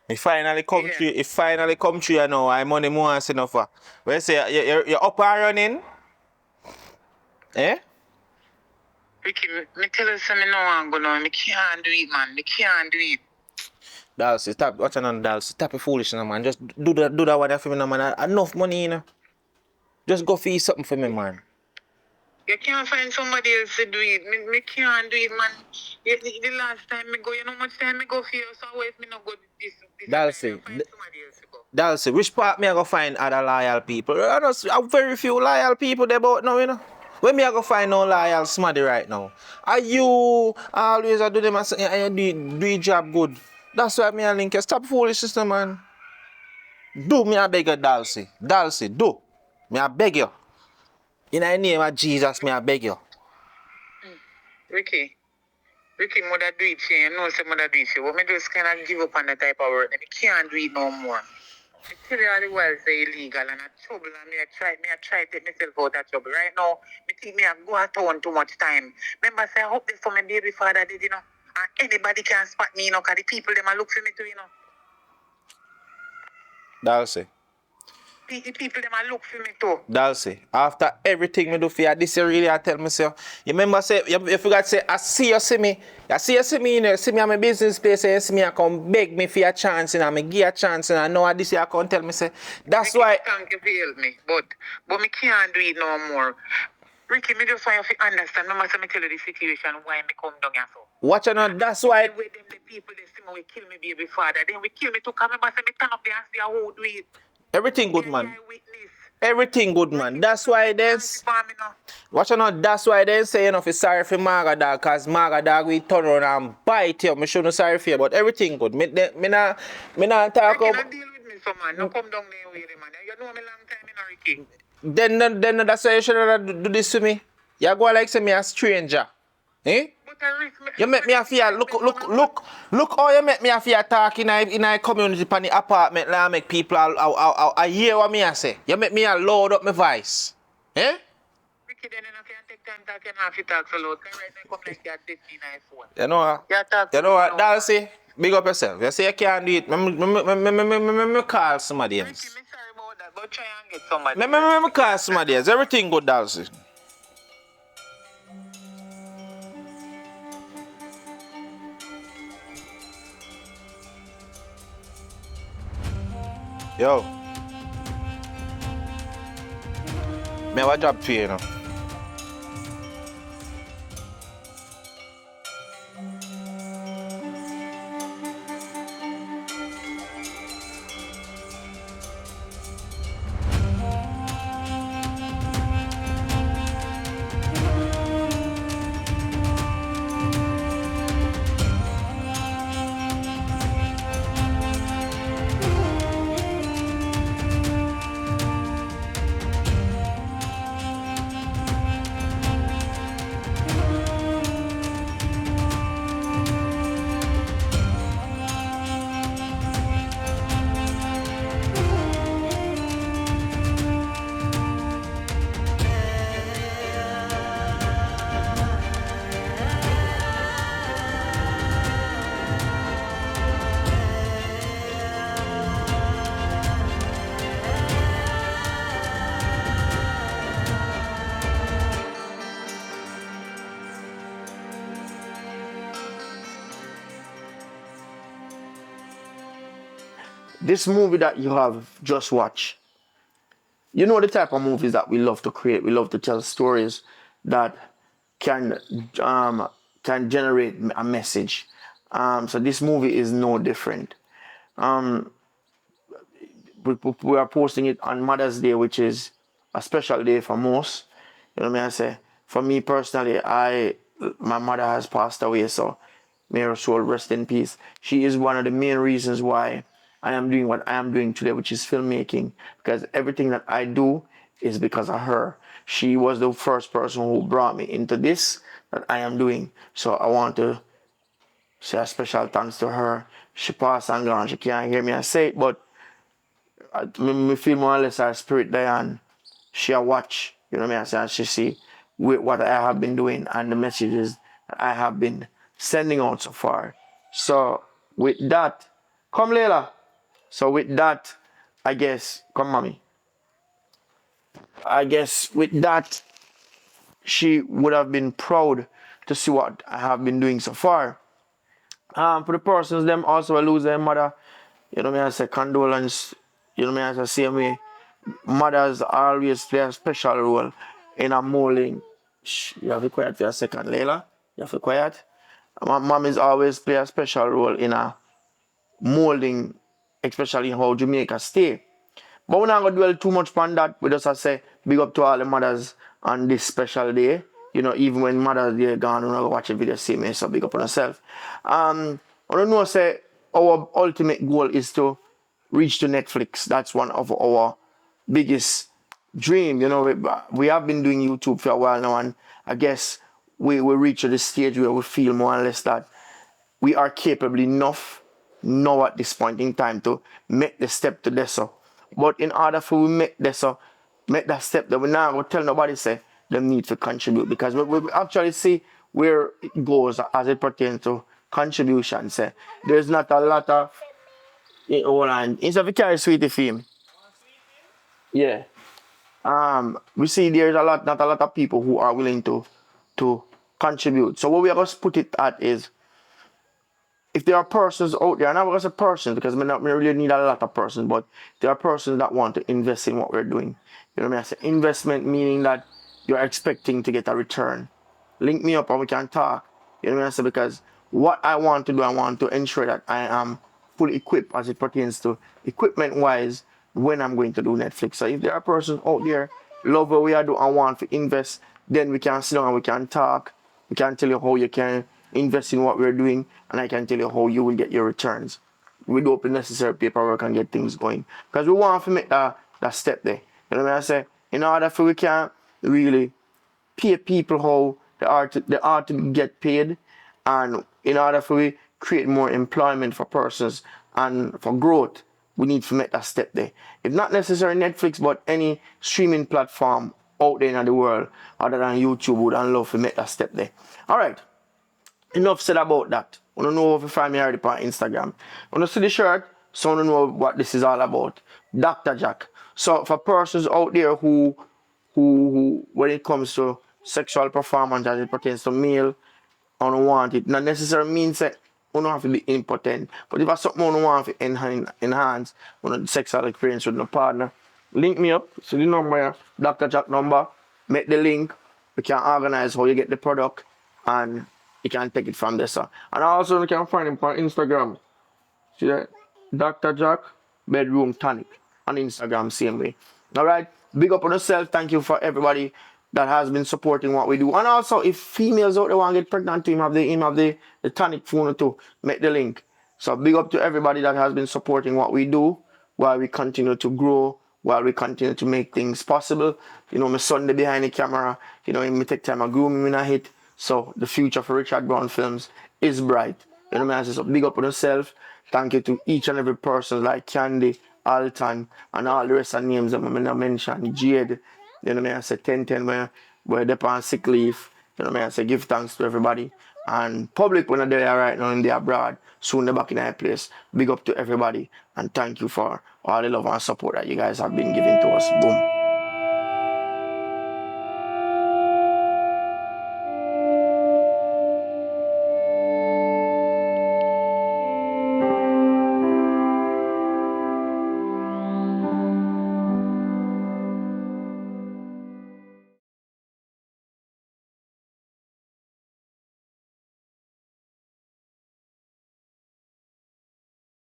It finally come through. It finally come through you know. I money more than enough for. When you say you're up and running? Eh? Ricky, me tell you something no one go now. Me can't do it, man. Me can't do it. Dalsy, stop watching on Dalsy. Stop your foolishness, man. Just do that one for me, no, man. Enough money, you know. Just go feed something for me, man. You can't find somebody else to do it. Me can't do it, man. The last time me go, you know how much time me go for you, so why if me not go this Dalsy, time, find somebody else to go. Dalsy, which part me I go find other loyal people? I know very few loyal people there about now, you know. Where me I go find no loyal smaddy right now? Are you always do them and you do your job good? That's why me I link you. Stop foolishness, man. Do me I beg you, Dalsy. Dalsy, do. Me I beg you. In the name of Jesus, me I beg you. Ricky, mother do it here. You know, say mother do it here. But me just kind of give up on that type of work. Me can't do it no more. I tell you all the while say illegal and a trouble and me I try to take myself out of trouble. Right now, me think me I go out town too much time. Remember say I hope this for my baby father did, you know. And anybody can spot me, you know, cause the people them a look for me too, you know. Dalsy, The people them a look for me too. Dalsy, after everything me do for you, this you really I tell me say, you remember say, you forgot say, I see you see me, you know, see me at my business place, you see me, I come beg me for a chance, and I me give a chance, and I know this you come tell me say, that's why. Thank you for help me, but me can't do it no more. Ricky, me just want you to understand. Mama say me tell you the situation why me come down here so. Watch out, that's why. With them the people they see me we kill me baby father, then we kill me to come. Remember say me turn up there and see how do it. Everything good, man. Witness. Everything good, man. That's why there's. Watch out, that's why they say, you know, if sorry for Maga Dog, because Maga Dog will turn around and bite you. Me shouldn't sorry for you, but everything good. Me not talk about. You deal with me, so man. No come down there with him, man. You know me long time, Ricky. Then that's why you shouldn't do this to me. You go like say me a stranger. Eh? You make me a feel, look how you make me a feel talk in a community in the apartment and make people I hear what me I say. You make me a load up my voice. Eh? Ricky, then you can't take time talking half you talk so loud. Right now come like that 15 phone. You know what? You know what, Dalsy? Big up yourself. You say you can't do it. Me call somebody else. Ricky, me sorry about that, but try and get somebody. Me call somebody else. Everything good, Dalsy. Yo. Me have a job for you, you know. This movie that you have just watched, you know the type of movies that we love to create. We love to tell stories that can generate a message. So this movie is no different. We are posting it on Mother's Day, which is a special day for most. You know what I say? For me personally, my mother has passed away, so may her soul rest in peace. She is one of the main reasons why I am doing what I am doing today, which is filmmaking, because everything that I do is because of her. She was the first person who brought me into this that I am doing. So I want to say a special thanks to her. She passed and gone. She can't hear me I say it, but me feel more or less her spirit there, and she a watch, you know what I mean, and she see what I have been doing and the messages that I have been sending out so far. So with that, come Layla. So with that, I guess, come mommy. I guess with that, she would have been proud to see what I have been doing so far. For the persons them also lose their mother, you know what I mean, I say condolence, you know what I mean, I say same way. Mothers always play a special role in a molding. Shh, you have to be quiet for a second, Layla. You have to be quiet. Mom is always play a special role in a molding, especially in how Jamaica stay. But we're not going to dwell too much on that. We just say big up to all the mothers on this special day. You know, even when Mother's Day gone, we're not going to watch a video, see me, so big up on yourself. I don't know, say, our ultimate goal is to reach to Netflix. That's one of our biggest dream. You know, we have been doing YouTube for a while now, and I guess we will reach to the stage where we feel more or less that we are capable enough now at this point in time to make the step to this. But in order for we make that step, that we now go tell nobody say them need to contribute, because we actually see where it goes as it pertains to contribution. Say there's not a lot of hold on. Instead of carry sweetie film. Yeah. We see there's not a lot of people who are willing to contribute. So what we are going to put it at is, if there are persons out there, and I'm going to say persons because we really need a lot of persons, but there are persons that want to invest in what we're doing. You know what I mean? I say investment meaning that you're expecting to get a return. Link me up and we can talk. You know what I mean? I say, because what I want to do, I want to ensure that I am fully equipped as it pertains to equipment wise when I'm going to do Netflix. So if there are persons out there love what we are doing and want to invest, then we can sit down and we can talk. We can tell you how you can invest in what we're doing, and I can tell you how you will get your returns. We do up the necessary paperwork and get things going. Because we want to make that step there. You know what I say? In order for we can really pay people how they are to get paid, and in order for we create more employment for persons and for growth, we need to make that step there. If not necessarily Netflix, but any streaming platform out there in the world other than YouTube would love to make that step there. All right, enough said about that. I don't know if you find me already on Instagram. When you see the shirt, so I don't know what this is all about. Dr. Jack. So for persons out there who when it comes to sexual performance as it pertains to male, unwanted, not necessarily means that you don't have to be impotent. But if it's something you want to enhance on the sexual experience with your partner, link me up. So the number here, Dr. Jack number, make the link. We can organize how you get the product and you can take it from there, sir. And also you can find him on Instagram. See that? Dr. Jack Bedroom Tonic on Instagram, same way. All right. Big up on yourself. Thank you for everybody that has been supporting what we do. And also, if females out there want to get pregnant, to him have the tonic phone too. Make the link. So big up to everybody that has been supporting what we do while we continue to grow, while we continue to make things possible. You know, my son behind the camera, you know, he take time to groom him in a hit. So the future for Richard Brown Films is bright. You know what I mean? So big up on yourself. Thank you to each and every person like Candy, Alton, and all the rest of the names that I mentioned. Jade, you know what I mean? I say 1010 where they're on sick leave. You know what I mean? I say give thanks to everybody. And public when they're there right now and they're abroad, soon they're back in our place. Big up to everybody and thank you for all the love and support that you guys have been giving to us. Boom.